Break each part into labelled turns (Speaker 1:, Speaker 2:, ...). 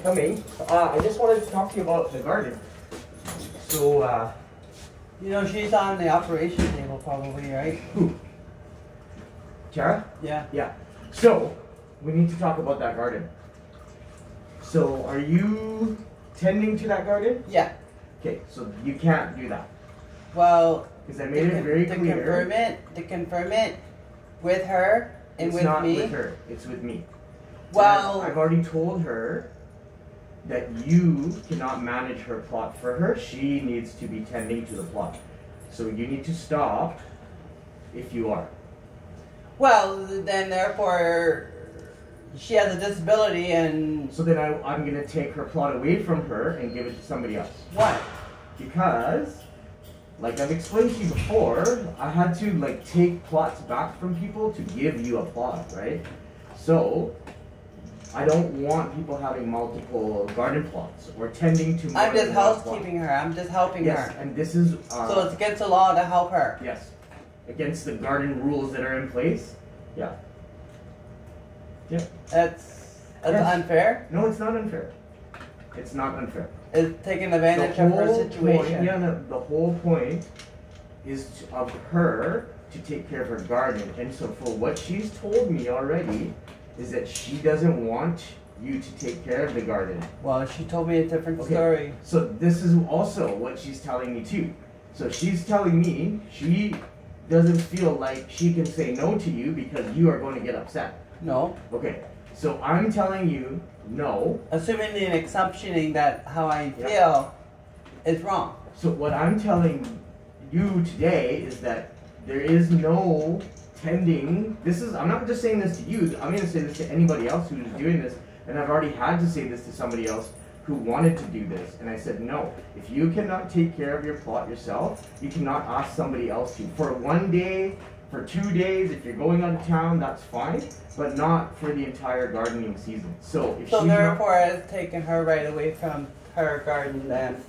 Speaker 1: coming. I just wanted to talk to you about the garden. So,
Speaker 2: you know, she's on the operation table probably, right?
Speaker 1: Who? Tara?
Speaker 2: Yeah.
Speaker 1: Yeah. So, we need to talk about that garden. So, are you tending to that garden?
Speaker 2: Yeah.
Speaker 1: Okay, so you can't do that.
Speaker 2: Well,
Speaker 1: Because I made it very clear.
Speaker 2: To confirm it with her and
Speaker 1: it's
Speaker 2: with
Speaker 1: not
Speaker 2: me.
Speaker 1: with her, it's with me.
Speaker 2: Well,
Speaker 1: I've already told her that you cannot manage her plot for her. She needs to be tending to the plot. So you need to stop if you are.
Speaker 2: well, then therefore she has a disability and...
Speaker 1: So then I'm going to take her plot away from her and give it to somebody else.
Speaker 2: Why?
Speaker 1: Because, like I've explained to you before, I had to like take plots back from people to give you a plot, right? So, I don't want people having multiple garden plots or tending to.
Speaker 2: I'm just housekeeping her. I'm just helping
Speaker 1: yes,
Speaker 2: her.
Speaker 1: and this is.
Speaker 2: So it's against the law to help her.
Speaker 1: Yes, against the garden rules that are in place. Yeah. Yeah.
Speaker 2: That's
Speaker 1: Yes.
Speaker 2: unfair.
Speaker 1: No, it's not unfair. It's not unfair.
Speaker 2: It's taking advantage of her situation.
Speaker 1: The whole point is of her to take care of her garden. And so for what she's told me already is that she doesn't want you to take care of the garden.
Speaker 2: Well, she told me a different
Speaker 1: Okay.
Speaker 2: story.
Speaker 1: So this is also what she's telling me too. So she's telling me she doesn't feel like she can say no to you because you are going to get upset.
Speaker 2: No.
Speaker 1: Okay. So I'm telling you no.
Speaker 2: Assuming the assumptioning that how I
Speaker 1: Yep.
Speaker 2: feel is wrong.
Speaker 1: So what I'm telling you today is that there is no tending. I'm not just saying this to you. I'm going to say this to anybody else who's doing this. And I've already had to say this to somebody else who wanted to do this. And I said, no, if you cannot take care of your plot yourself, you cannot ask somebody else to. For 1 day, for 2 days, if you're going out of town, that's fine. But not for the entire gardening season. So if
Speaker 2: So therefore it's taken her right away from her garden then.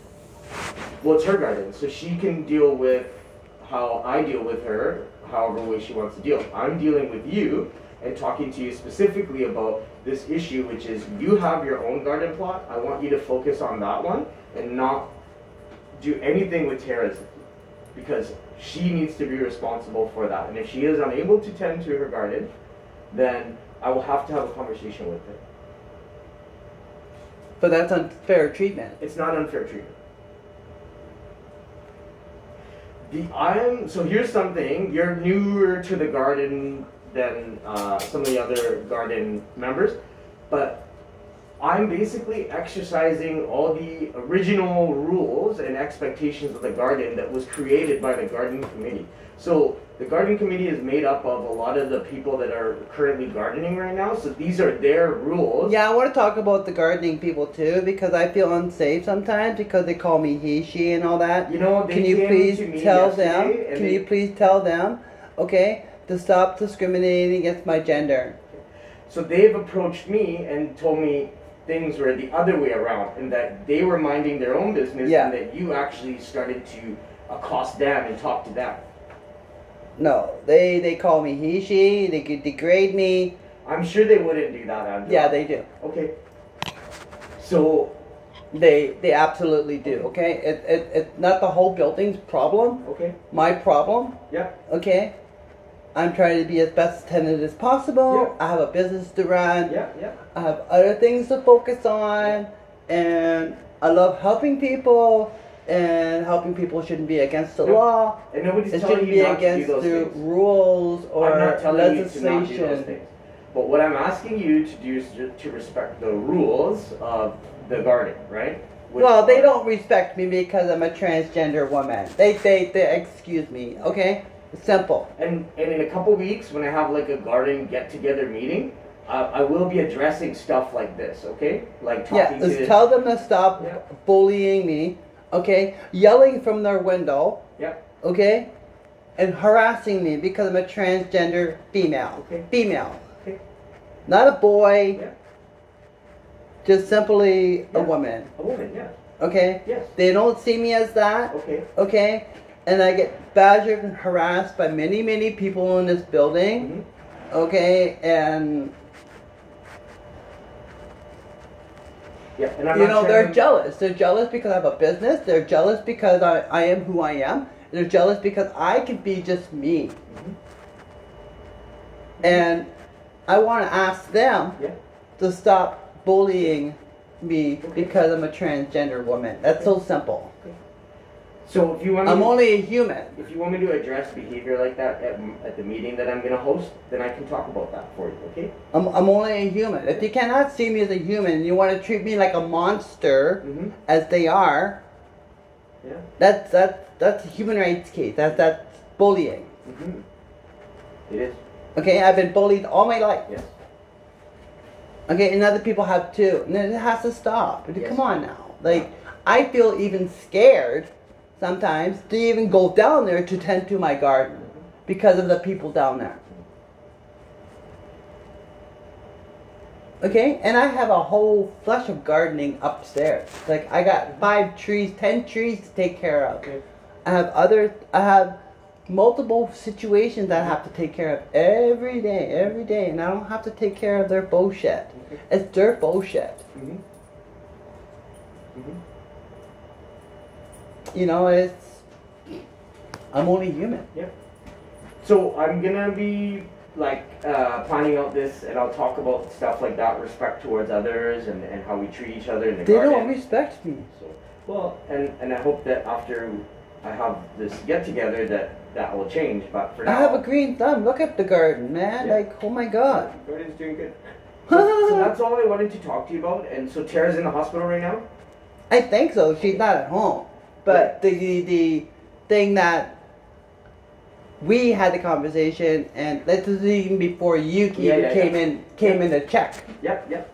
Speaker 1: Well, it's her garden, so she can deal with how I deal with her, however way she wants to deal. I'm dealing with you and talking to you specifically about this issue, which is you have your own garden plot. I want you to focus on that one and not do anything with Tara's, because she needs to be responsible for that. And if she is unable to tend to her garden, then I will have to have a conversation with her.
Speaker 2: But that's unfair treatment.
Speaker 1: It's not unfair treatment. So here's something. You're newer to the garden than some of the other garden members, but I'm basically exercising all the original rules and expectations of the garden that was created by the gardening committee. So the gardening committee is made up of a lot of the people that are currently gardening right now, so these are their rules.
Speaker 2: Yeah, I want to talk about the gardening people too, because I feel unsafe sometimes because they call me he, she, and all that.
Speaker 1: You know,
Speaker 2: can you please tell them? Can you please tell them, okay, to stop discriminating against my gender?
Speaker 1: So they've approached me and told me things were the other way around, and that they were minding their own business,
Speaker 2: yeah.
Speaker 1: And that you actually started to accost them and talk to them.
Speaker 2: No, they call me he, she, they could degrade me.
Speaker 1: I'm sure they wouldn't do that, Angela.
Speaker 2: Yeah, they do.
Speaker 1: Okay. So...
Speaker 2: They absolutely do, okay? It's not the whole building's problem.
Speaker 1: Okay.
Speaker 2: My problem.
Speaker 1: Yeah.
Speaker 2: Okay? I'm trying to be as best attended as possible.
Speaker 1: Yeah.
Speaker 2: I have a business to run.
Speaker 1: Yeah, yeah.
Speaker 2: I have other things to focus on. And I love helping people. And helping people shouldn't be against the law.
Speaker 1: And nobody's
Speaker 2: it
Speaker 1: telling
Speaker 2: shouldn't
Speaker 1: you
Speaker 2: be
Speaker 1: not
Speaker 2: against
Speaker 1: to do those
Speaker 2: the
Speaker 1: things.
Speaker 2: rules or
Speaker 1: I'm not telling you to not do those
Speaker 2: legislation.
Speaker 1: things. But what I'm asking you to do is to respect the rules of the garden, right?
Speaker 2: Well, they don't respect me because I'm a transgender woman. They excuse me, okay? Simple.
Speaker 1: And in a couple weeks, when I have like a garden get-together meeting, I will be addressing stuff like this, okay? Like talking
Speaker 2: to... Yeah, tell them to stop bullying me, okay? Yelling from their window, okay? And harassing me because I'm a transgender female.
Speaker 1: Okay.
Speaker 2: Female. Okay. Not a boy.
Speaker 1: Yeah.
Speaker 2: Just simply a woman.
Speaker 1: A woman, yeah.
Speaker 2: Okay?
Speaker 1: Yes.
Speaker 2: They don't see me as that.
Speaker 1: Okay.
Speaker 2: Okay? And I get badgered and harassed by many, many people in this building.
Speaker 1: Mm-hmm.
Speaker 2: Okay? And
Speaker 1: Yeah, and I'm
Speaker 2: you
Speaker 1: not
Speaker 2: know, they're jealous. They're jealous because I have a business. They're jealous because I am who I am. They're jealous because I can be just me.
Speaker 1: Mm-hmm.
Speaker 2: And I want to ask them to stop bullying me because I'm a transgender woman. That's so simple.
Speaker 1: Okay. So if you want,
Speaker 2: I'm only a human.
Speaker 1: If you want me to address behavior like that at the meeting that I'm going to host, then I can talk about that for you. Okay?
Speaker 2: I'm only a human. If you cannot see me as a human, and you want to treat me like a monster, as they are.
Speaker 1: Yeah.
Speaker 2: That's a human rights case. That's bullying.
Speaker 1: It is.
Speaker 2: Okay, I've been bullied all my life.
Speaker 1: Yes.
Speaker 2: Okay, and other people have too. And it has to stop.
Speaker 1: Yes.
Speaker 2: Come on now. Like, I feel even scared sometimes to even go down there to tend to my garden because of the people down there. Okay, and I have a whole flush of gardening upstairs. Like, I got 5 trees, 10 trees to take care of.
Speaker 1: Okay.
Speaker 2: I have multiple situations that I have to take care of every day, and I don't have to take care of their bullshit.
Speaker 1: Okay.
Speaker 2: It's their bullshit. You know, I'm only human.
Speaker 1: Yep. So I'm gonna be planning out this, and I'll talk about stuff like that, respect towards others, and how we treat each other in the garden.
Speaker 2: They don't respect me.
Speaker 1: So, well, and I hope that after I have this get together that will change. But for now,
Speaker 2: I have a green thumb. Look at the garden, man.
Speaker 1: Yeah.
Speaker 2: Like, oh my God.
Speaker 1: The garden's doing good. So that's all I wanted to talk to you about. And so Tara's in the hospital right now?
Speaker 2: I think so. She's not at home. But the thing that we had the conversation, and this is even before you came in to check.
Speaker 1: Yep.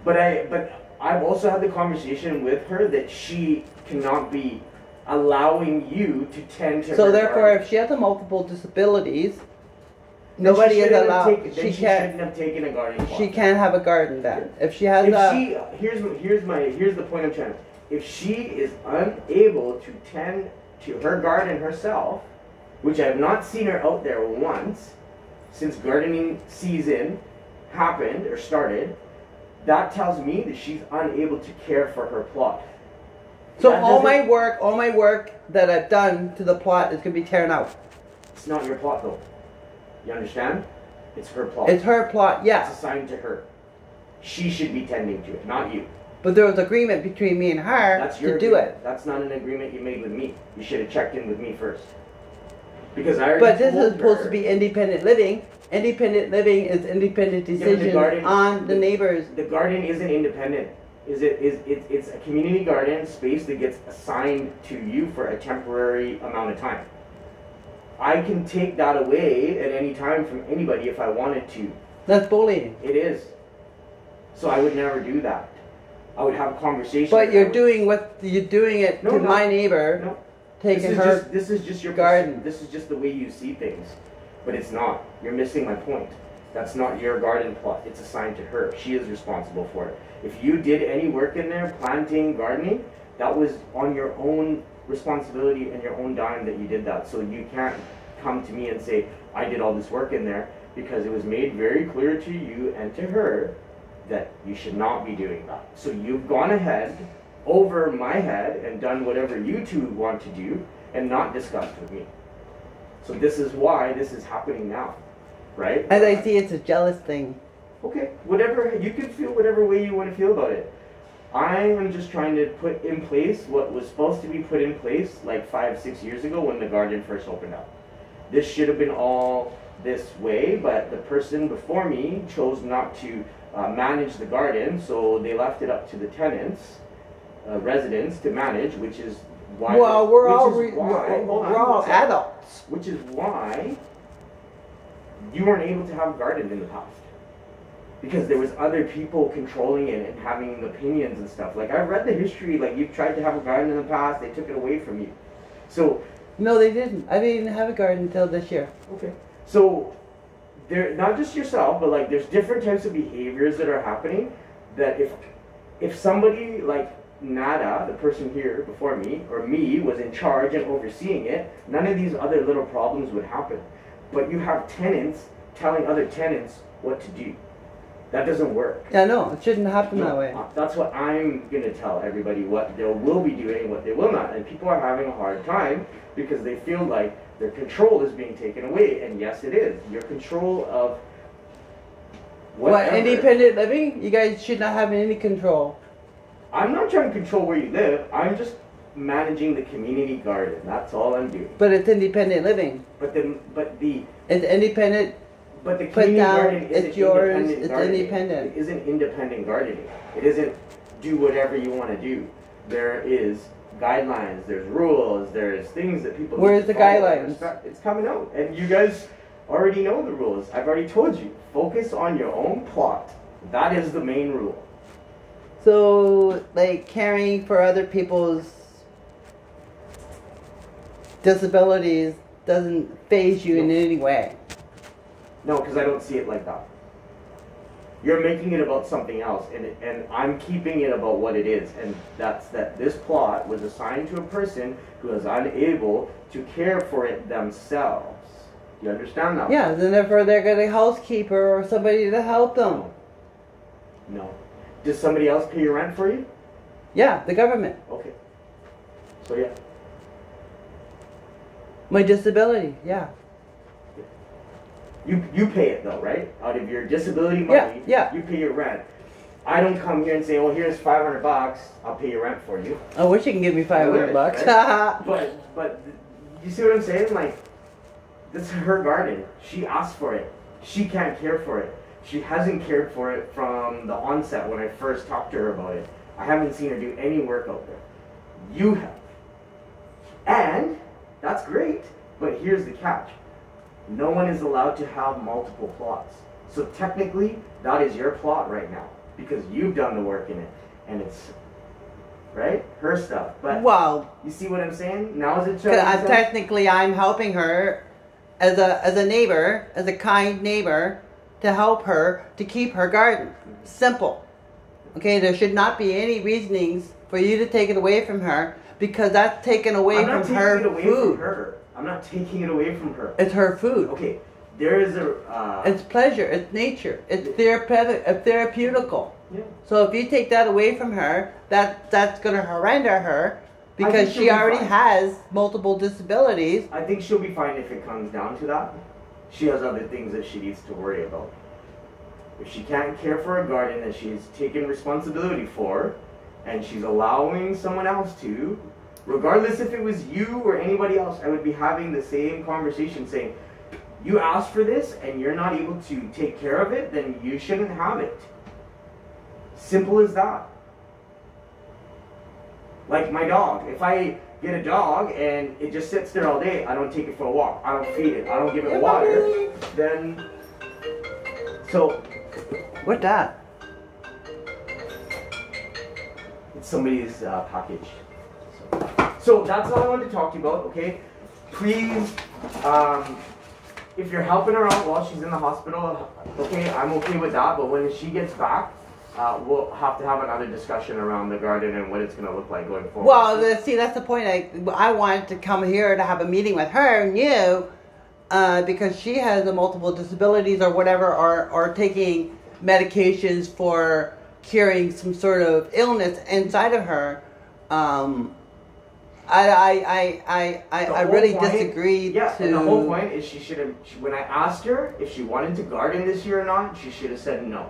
Speaker 1: But I've also had the conversation with her that she cannot be allowing you to tend to
Speaker 2: so
Speaker 1: her
Speaker 2: therefore,
Speaker 1: garden.
Speaker 2: if she has the multiple disabilities, nobody is allowed. She
Speaker 1: shouldn't have taken a garden.
Speaker 2: She can't have a garden then. If she has
Speaker 1: here's the point I'm trying to. If she is unable to tend to her garden herself, which I have not seen her out there once since gardening season happened or started, that tells me that she's unable to care for her plot.
Speaker 2: So all my work that I've done to the plot is going to be tearing out.
Speaker 1: It's not your plot though. You understand? It's her plot.
Speaker 2: It's her plot, yes.
Speaker 1: It's assigned to her. She should be tending to it, not you.
Speaker 2: But there was agreement between me and her to do it.
Speaker 1: That's not an agreement you made with me. You should have checked in with me first. Because I already
Speaker 2: But this is supposed to be independent living. Independent living is independent decision on the neighbors.
Speaker 1: The garden isn't independent. It's a community garden space that gets assigned to you for a temporary amount of time. I can take that away at any time from anybody if I wanted to.
Speaker 2: That's bullying.
Speaker 1: It is. So I would never do that. I would have a conversation.
Speaker 2: But you're doing it to my neighbor.
Speaker 1: No.
Speaker 2: Taking
Speaker 1: This is just your
Speaker 2: garden.
Speaker 1: This is just the way you see things. But it's not. You're missing my point. That's not your garden plot. It's assigned to her. She is responsible for it. If you did any work in there, planting, gardening, that was on your own responsibility and your own dime that you did that. So you can't come to me and say, I did all this work in there, because it was made very clear to you and to her that you should not be doing that. So you've gone ahead over my head and done whatever you two want to do and not discussed with me. So this is why this is happening now, right?
Speaker 2: As I see, it's a jealous thing.
Speaker 1: Okay, whatever, you can feel whatever way you want to feel about it. I am just trying to put in place what was supposed to be put in place like 5-6 years ago when the garden first opened up. This should have been all this way, but the person before me chose not to manage the garden, so they left it up to the tenants, residents, to manage, which is why.
Speaker 2: Well, we're all adults.
Speaker 1: Which is why you weren't able to have a garden in the past, because there was other people controlling it and having opinions and stuff. Like, I've read the history. Like, you've tried to have a garden in the past, they took it away from you. So.
Speaker 2: No, they didn't. I didn't have a garden until this year.
Speaker 1: Okay. So. There, not just yourself, but like there's different types of behaviors that are happening that if somebody like Nada, the person here before me, or me, was in charge and overseeing it, none of these other little problems would happen. But you have tenants telling other tenants what to do. That doesn't work.
Speaker 2: Yeah, no, it shouldn't happen that way.
Speaker 1: That's what I'm going to tell everybody, what they will be doing and what they will not. And people are having a hard time because they feel like their control is being taken away. And yes, it is. Your control of whatever.
Speaker 2: What, independent living? You guys should not have any control.
Speaker 1: I'm not trying to control where you live. I'm just managing the community garden. That's all I'm doing.
Speaker 2: But it's independent living.
Speaker 1: It's
Speaker 2: independent.
Speaker 1: But the community garden isn't
Speaker 2: it's yours.
Speaker 1: independent
Speaker 2: It's
Speaker 1: gardening.
Speaker 2: independent.
Speaker 1: It isn't independent gardening. It isn't do whatever you want to do. There is guidelines. There's rules. There's things that people.
Speaker 2: Where's the guidelines?
Speaker 1: It's coming out, and you guys already know the rules. I've already told you. Focus on your own plot. That is the main rule.
Speaker 2: So, like, caring for other people's disabilities doesn't faze you in any way.
Speaker 1: No, because I don't see it like that. You're making it about something else, and I'm keeping it about what it is, and that's that this plot was assigned to a person who is unable to care for it themselves. Do you understand that?
Speaker 2: Yeah, then therefore they're going to housekeeper or somebody to help them.
Speaker 1: No. Does somebody else pay your rent for you?
Speaker 2: Yeah, the government.
Speaker 1: Okay. So yeah.
Speaker 2: My disability, yeah.
Speaker 1: You pay it though, right? Out of your disability money,
Speaker 2: yeah.
Speaker 1: You pay your rent. I don't come here and say, "Well, here's $500. I'll pay your rent for you."
Speaker 2: I wish you can give me $500.
Speaker 1: Right? but you see what I'm saying? Like, this is her garden. She asked for it. She can't care for it. She hasn't cared for it from the onset when I first talked to her about it. I haven't seen her do any work out there. You have. And that's great, but here's the catch. No one is allowed to have multiple plots. So technically, that is your plot right now because you've done the work in it. And it's, right? Her stuff. But
Speaker 2: well,
Speaker 1: you see what I'm saying? Now is it
Speaker 2: technically I'm helping her as a neighbor, as a kind neighbor, to help her to keep her garden. Simple. Okay, there should not be any reasonings for you to take it away from her because that's taken away from her food.
Speaker 1: I'm not taking it away from her.
Speaker 2: It's her food.
Speaker 1: Okay, there is a...
Speaker 2: it's pleasure, it's nature, it's therapeutical.
Speaker 1: Yeah.
Speaker 2: So if you take that away from her, that's going to surrender her because she already has multiple disabilities.
Speaker 1: I think she'll be fine if it comes down to that. She has other things that she needs to worry about. If she can't care for a garden that she's taken responsibility for, and she's allowing someone else to, regardless if it was you or anybody else, I would be having the same conversation saying, you asked for this and you're not able to take care of it, then you shouldn't have it. Simple as that. Like my dog. If I get a dog and it just sits there all day, I don't take it for a walk, I don't feed it, I don't give it water, then... So...
Speaker 2: What's that?
Speaker 1: It's somebody's package. So that's all I wanted to talk to you about, okay? Please, if you're helping her out while she's in the hospital, okay, I'm okay with that, but when she gets back, we'll have to have another discussion around the garden and what it's going to look like going forward.
Speaker 2: Well, see, that's the point. I wanted to come here to have a meeting with her and you, because she has multiple disabilities or whatever, or taking medications for curing some sort of illness inside of her. I really disagree.
Speaker 1: Yeah, and the whole point is she should have. When I asked her if she wanted to garden this year or not, she should have said no.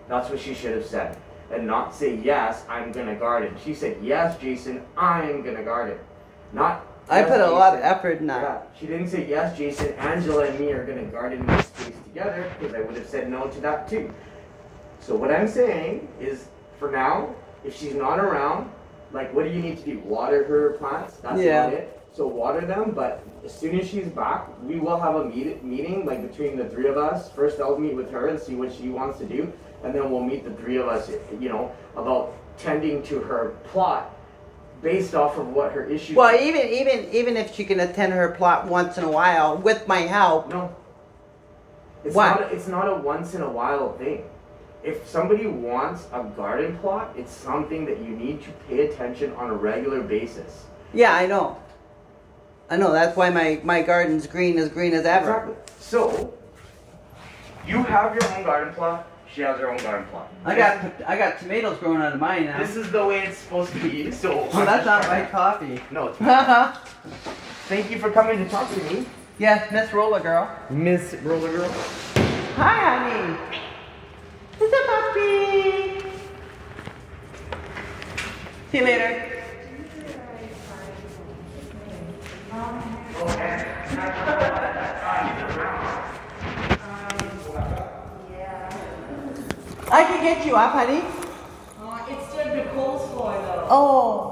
Speaker 1: That's what she should have said, and not say yes, I'm gonna garden. She said yes, Jason, I'm gonna garden. Not.
Speaker 2: I put a lot of effort in that.
Speaker 1: Yeah, she didn't say yes, Jason. Angela and me are gonna garden this space together because I would have said no to that too. So what I'm saying is, for now, if she's not around, like, what do you need to do? Water her plants? That's about it. So water them, but as soon as she's back, we will have a meeting, like, between the three of us. First, I'll meet with her and see what she wants to do, and then we'll meet the three of us, you know, about tending to her plot based off of what her issues are.
Speaker 2: Well, even if she can attend her plot once in a while with my help.
Speaker 1: No. It's
Speaker 2: what?
Speaker 1: It's not a once in a while thing. If somebody wants a garden plot, it's something that you need to pay attention on a regular basis.
Speaker 2: Yeah, I know. That's why my garden's green as ever.
Speaker 1: Exactly. So, you have your own garden plot. She has her own garden plot.
Speaker 2: I got tomatoes growing out of mine now.
Speaker 1: This is the way it's supposed to be. So.
Speaker 2: Oh, that's not my coffee.
Speaker 1: No, it's not. Thank you for coming to talk to me.
Speaker 2: Yes, Miss Roller Girl.
Speaker 1: Miss Roller Girl.
Speaker 2: Hi, honey. It's a puppy. See you later. I can get you up, honey.
Speaker 3: It's still the coleslaw though.
Speaker 2: Oh.